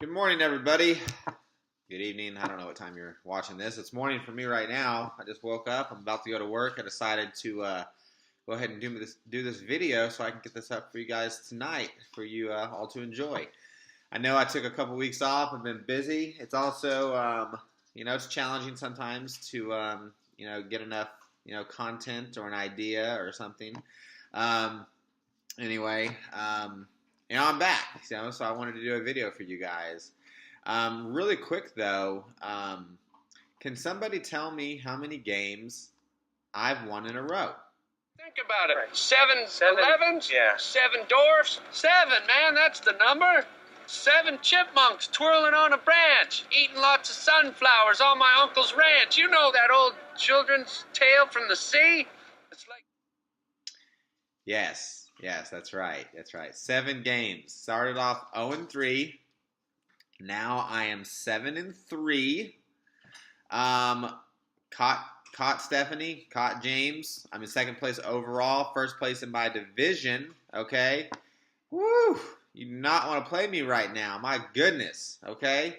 Good morning, everybody. Good evening. I don't know what time you're watching this. It's morning for me right now. I just woke up. I'm about to go to work. I decided to go ahead and do this video so I can get this up for you guys tonight for you all to enjoy. I know I took a couple weeks off. I've been busy. It's also, it's challenging sometimes to, get enough, content or an idea or something. Anyway, I'm back, so I wanted to do a video for you guys. Really quick, though, can somebody tell me how many games I've won in a row? Think about it. Right. Seven 11s? Yeah. 7 dwarfs? 7, man, that's the number. 7 chipmunks twirling on a branch, eating lots of sunflowers on my uncle's ranch. You know that old children's tale from the sea? It's like... Yes, that's right. 7 games. Started off 0-3. Now I am 7-3. Caught Stephanie, caught James. I'm in second place overall, first place in my division. Okay, woo! You do not want to play me right now. My goodness. Okay,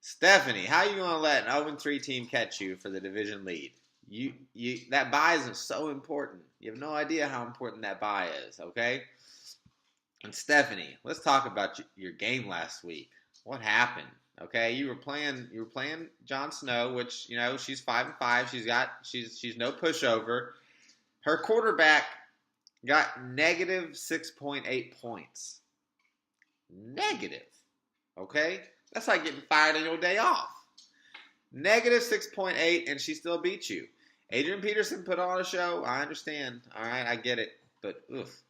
Stephanie, how you gonna let an 0-3 team catch you for the division lead? You that bye is so important. You have no idea how important that bye is. Okay, and Stephanie, let's talk about your game last week. What happened? Okay, you were playing Jon Snow, which she's 5-5. She's no pushover. Her quarterback got negative 6.8 points. Negative. Okay, that's like getting fired on your day off. Negative 6.8, and she still beat you. Adrian Peterson put on a show. I understand. All right, I get it, but oof,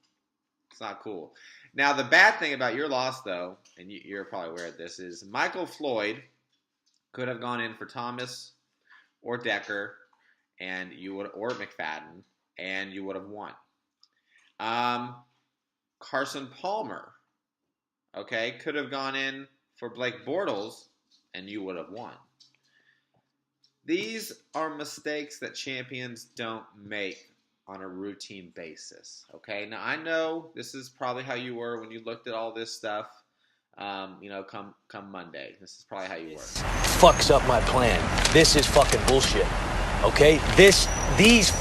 it's not cool. Now, the bad thing about your loss, though, and you're probably aware of this, is Michael Floyd could have gone in for Thomas or Decker, or McFadden, and you would have won. Carson Palmer, okay, could have gone in for Blake Bortles, and you would have won. These are mistakes that champions don't make on a routine basis, okay? Now, I know this is probably how you were when you looked at all this stuff, come Monday. This is probably how you were. Fucks up my plan. This is fucking bullshit, okay? These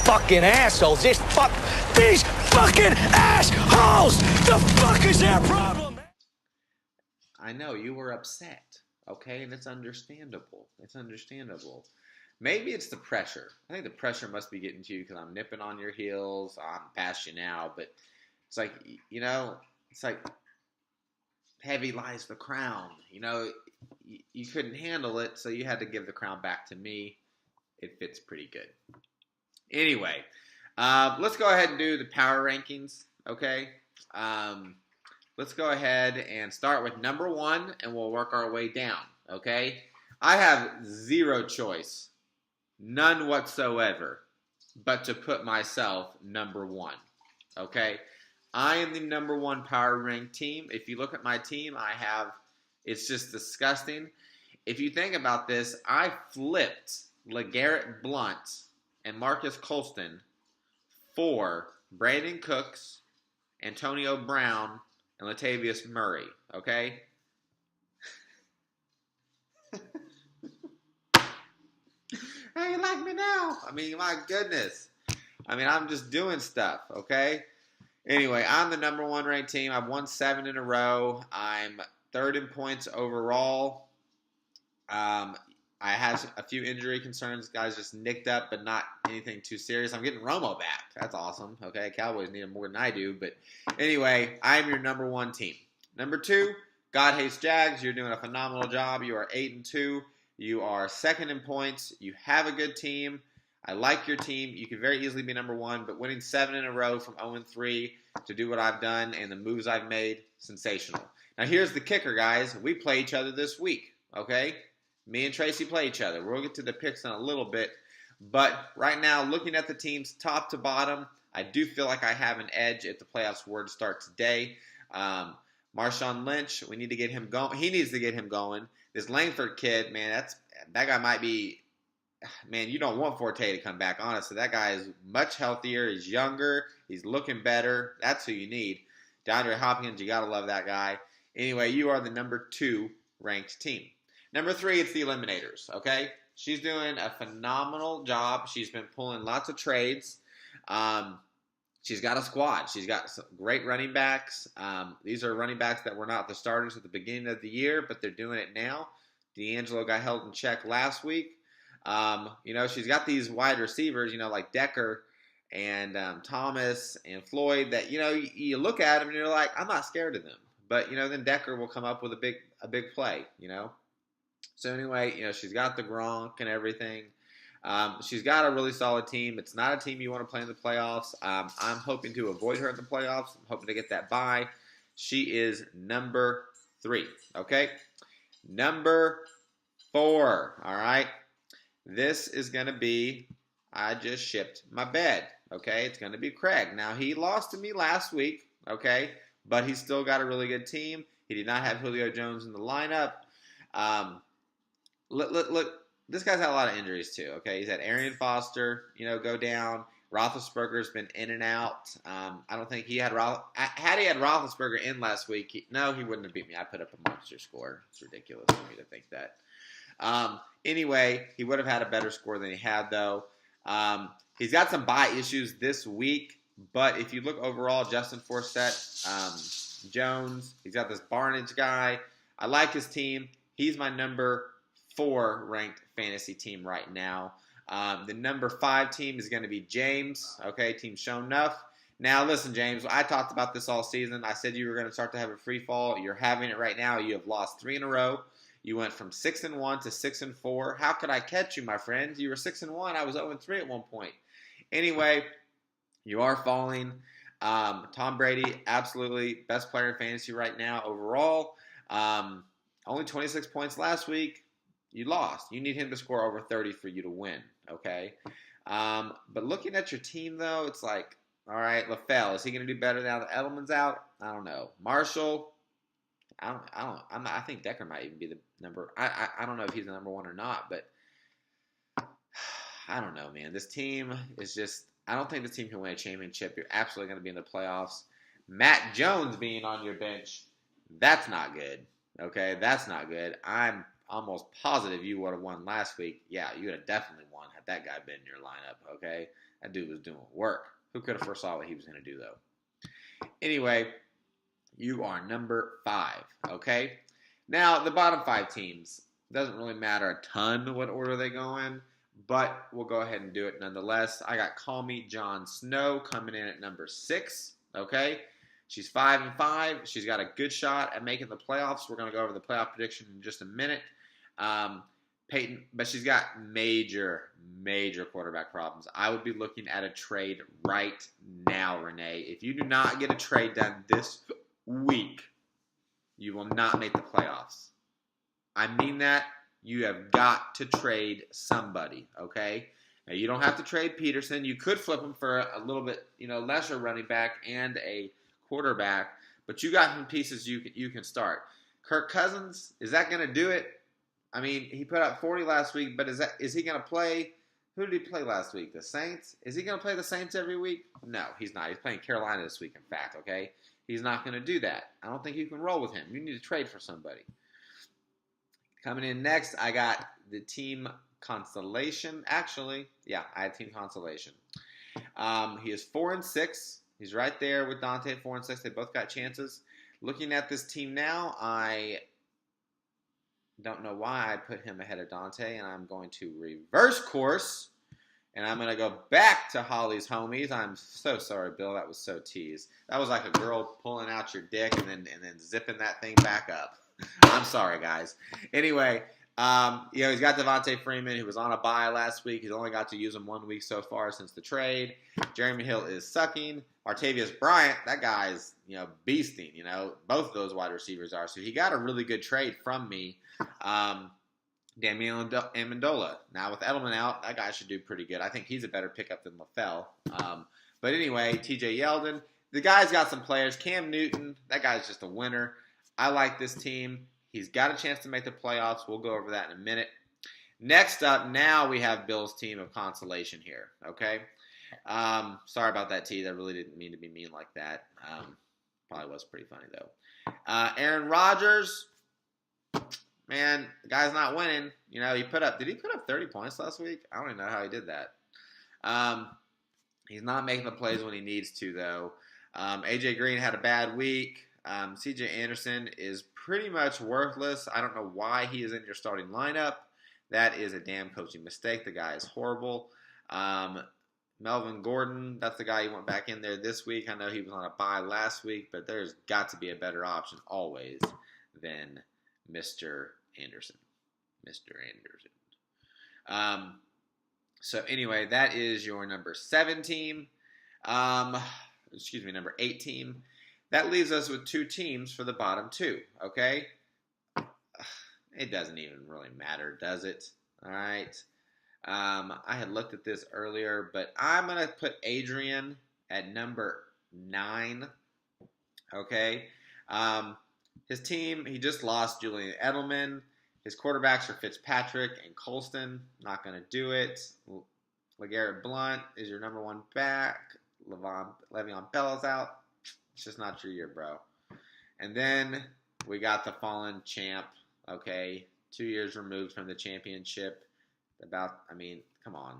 fucking assholes, these fucking assholes! The fuck is their problem? I know, you were upset, okay? And it's understandable. Maybe it's the pressure. I think the pressure must be getting to you because I'm nipping on your heels. I'm past you now, but it's like, it's like heavy lies the crown. You couldn't handle it, so you had to give the crown back to me. It fits pretty good. Anyway, let's go ahead and do the power rankings, okay? Let's go ahead and start with number 1, and we'll work our way down, okay? I have zero choice. None whatsoever, but to put myself number 1, okay? I am the number 1 power rank team. If you look at my team, it's just disgusting. If you think about this, I flipped LeGarrette Blount and Marcus Colston for Brandon Cooks, Antonio Brown, and Latavius Murray, okay? How you like me now? I mean, my goodness. I mean, I'm just doing stuff, okay? Anyway, I'm the number 1 ranked team. I've won 7 in a row. I'm 3rd in points overall. I had a few injury concerns. Guys just nicked up, but not anything too serious. I'm getting Romo back. That's awesome, okay? Cowboys need him more than I do. But anyway, I'm your number 1 team. Number 2, God Hates Jags. You're doing a phenomenal job. You are 8-2. You are 2nd in points. You have a good team. I like your team. You could very easily be number 1, but winning 7 in a row from 0-3 to do what I've done and the moves I've made, sensational. Now, here's the kicker, guys. We play each other this week, okay? Me and Tracy play each other. We'll get to the picks in a little bit, but right now, looking at the teams top to bottom, I do feel like I have an edge if the playoffs were to start today. Marshawn Lynch, we need to get him going. He needs to get him going. This Langford kid, man, that guy might be, man, you don't want Forte to come back, honestly. That guy is much healthier. He's younger. He's looking better. That's who you need. DeAndre Hopkins, you got to love that guy. Anyway, you are the number 2 ranked team. Number 3, it's the Eliminators, okay? She's doing a phenomenal job. She's been pulling lots of trades. She's got a squad. She's got some great running backs. These are running backs that were not the starters at the beginning of the year, but they're doing it now. D'Angelo got held in check last week. She's got these wide receivers, like Decker and Thomas and Floyd that, you look at them and you're like, I'm not scared of them. But, then Decker will come up with a big play, So anyway, she's got the Gronk and everything. She's got a really solid team. It's not a team you want to play in the playoffs. I'm hoping to avoid her in the playoffs. I'm hoping to get that bye. She is number 3, okay? Number 4, all right? This is going to be, I just shipped my bed, okay? It's going to be Craig. Now, he lost to me last week, okay? But he's still got a really good team. He did not have Julio Jones in the lineup. Look, this guy's had a lot of injuries too, okay? He's had Arian Foster, go down. Roethlisberger's been in and out. I don't think he had had he had Roethlisberger in last week, he wouldn't have beat me. I put up a monster score. It's ridiculous for me to think that. Anyway, he would have had a better score than he had, though. He's got some bye issues this week, but if you look overall, Justin Forsett, Jones, he's got this Barnage guy. I like his team. He's my number 4 ranked fantasy team right now. The number 5 team is going to be James. Okay, Team Shown Enough. Now, listen, James, I talked about this all season. I said you were going to start to have a free fall. You're having it right now. You have lost 3 in a row. You went from 6-1 to 6-4. How could I catch you, my friends? You were 6-1. I was 0-3 at one point. Anyway, you are falling. Tom Brady, absolutely best player in fantasy right now overall. Only 26 points last week. You lost. You need him to score over 30 for you to win, okay? But looking at your team, though, it's like, all right, LaFell, is he going to do better now that Edelman's out? I don't know. Marshall, I think Decker might even be the number. I don't know if he's the number 1 or not, but I don't know, man. This team is just, I don't think this team can win a championship. You're absolutely going to be in the playoffs. Matt Jones being on your bench, that's not good, okay? That's not good. I'm almost positive you would have won last week. Yeah, you would have definitely won had that guy been in your lineup, okay? That dude was doing work. Who could have foresaw what he was going to do, though? Anyway, you are number 5, okay? Now, the bottom 5 teams, doesn't really matter a ton what order they go in, but we'll go ahead and do it nonetheless. I got Call Me Jon Snow coming in at number 6, okay? She's 5-5. She's got a good shot at making the playoffs. We're going to go over the playoff prediction in just a minute. Peyton, but she's got major quarterback problems. I would be looking at a trade right now, Renee. If you do not get a trade done this week, you will not make the playoffs. I mean that. You have got to trade somebody, okay? Now, you don't have to trade Peterson. You could flip him for a little bit, lesser running back and a quarterback, but you got some pieces you can start. Kirk Cousins, is that going to do it? I mean, he put up 40 last week, but is he going to play? Who did he play last week? The Saints? Is he going to play the Saints every week? No, he's not. He's playing Carolina this week, in fact, okay? He's not going to do that. I don't think you can roll with him. You need to trade for somebody. Coming in next, I got the Team Constellation. Actually, yeah, I had Team Constellation. He is 4-6. He's right there with Dante at 4-6. They both got chances. Looking at this team now, I don't know why I put him ahead of Dante, and I'm going to reverse course, and I'm going to go back to Holly's homies. I'm so sorry, Bill. That was so teased. That was like a girl pulling out your dick and then zipping that thing back up. I'm sorry, guys. Anyway, he's got Devontae Freeman, who was on a bye last week. He's only got to use him 1 week so far since the trade. Jeremy Hill is sucking. Artavius Bryant, that guy's, beasting. Both of those wide receivers are. So he got a really good trade from me. Damian Amendola. Now with Edelman out, that guy should do pretty good. I think he's a better pickup than LaFell. But anyway, TJ Yeldon. The guy's got some players. Cam Newton, that guy's just a winner. I like this team. He's got a chance to make the playoffs. We'll go over that in a minute. Next up, now we have Bill's team of consolation here, okay? Sorry about that, T. That really didn't mean to be mean like that. Probably was pretty funny, though. Aaron Rodgers, man, the guy's not winning. You know, did he put up 30 points last week? I don't even know how he did that. He's not making the plays when he needs to, though. AJ Green had a bad week. CJ Anderson is pretty much worthless. I don't know why he is in your starting lineup. That is a damn coaching mistake. The guy is horrible. Melvin Gordon, that's the guy who went back in there this week. I know he was on a bye last week, but there's got to be a better option always than Mr. Anderson. Mr. Anderson. So anyway, that is your number 7 team. Number 8 team. That leaves us with 2 teams for the bottom 2, okay? It doesn't even really matter, does it? All right. I had looked at this earlier, but I'm going to put Adrian at number 9, okay? His team, he just lost Julian Edelman. His quarterbacks are Fitzpatrick and Colston. Not going to do it. LeGarrette Blount is your number 1 back. Le'Veon Bell's out. It's just not your year, bro. And then we got the fallen champ, okay? 2 years removed from the championship. Come on.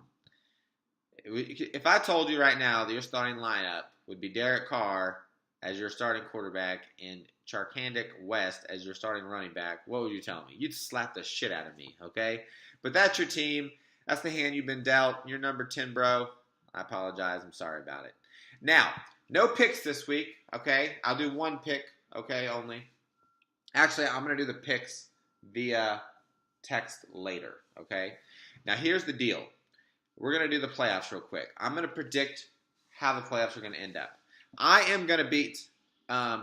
If I told you right now that your starting lineup would be Derek Carr as your starting quarterback and Charkandic West as your starting running back, what would you tell me? You'd slap the shit out of me, okay? But that's your team. That's the hand you've been dealt. You're number 10, bro. I apologize. I'm sorry about it. Now, no picks this week, okay? I'll do 1 pick, okay, only. Actually, I'm going to do the picks via text later, okay? Now, here's the deal. We're going to do the playoffs real quick. I'm going to predict how the playoffs are going to end up. I am going to beat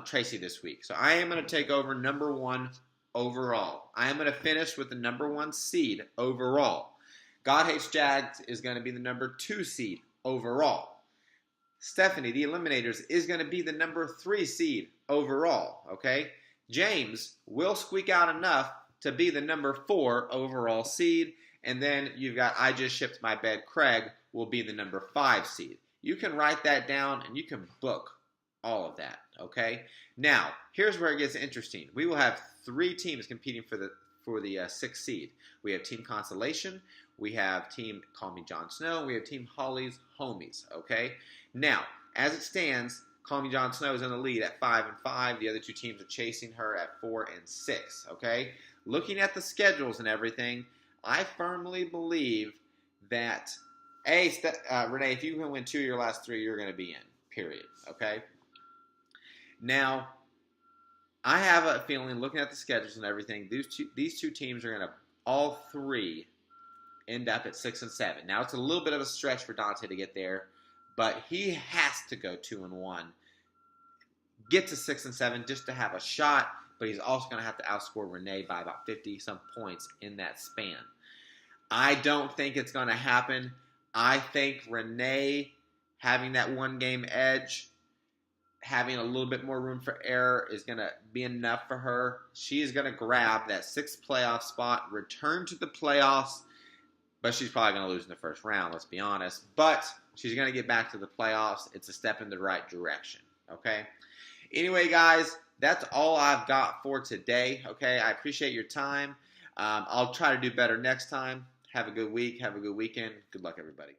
Tracy this week. So I am going to take over number 1 overall. I am going to finish with the number 1 seed overall. God Hates Jags is going to be the number 2 seed overall. Stephanie, the Eliminators, is going to be the number 3 seed overall, okay? James will squeak out enough to be the number 4 overall seed. And then you've got I Just Shipped My Bed, Craig, will be the number 5 seed. You can write that down and you can book all of that, okay? Now, here's where it gets interesting. We will have 3 teams competing for the 6th seed. We have Team Constellation, we have Team Call Me Jon Snow, and we have Team Holly's Homies, okay? Now, as it stands, Call Me Jon Snow is in the lead at 5-5. The other 2 teams are chasing her at 4-6, okay? Looking at the schedules and everything, I firmly believe that, Renee, if you can win 2 of your last 3, you're going to be in, period, okay? Now, I have a feeling, looking at the schedules and everything, these two teams are going to, all 3, end up at 6-7. Now, it's a little bit of a stretch for Dante to get there, but he has to go 2-1, get to 6-7 just to have a shot, but he's also going to have to outscore Renee by about 50-some points in that span. I don't think it's going to happen. I think Renee having that 1-game edge, having a little bit more room for error is going to be enough for her. She's going to grab that 6th playoff spot, return to the playoffs, but she's probably going to lose in the first round, let's be honest. But she's going to get back to the playoffs. It's a step in the right direction, okay? Anyway, guys, that's all I've got for today, okay? I appreciate your time. I'll try to do better next time. Have a good week. Have a good weekend. Good luck, everybody.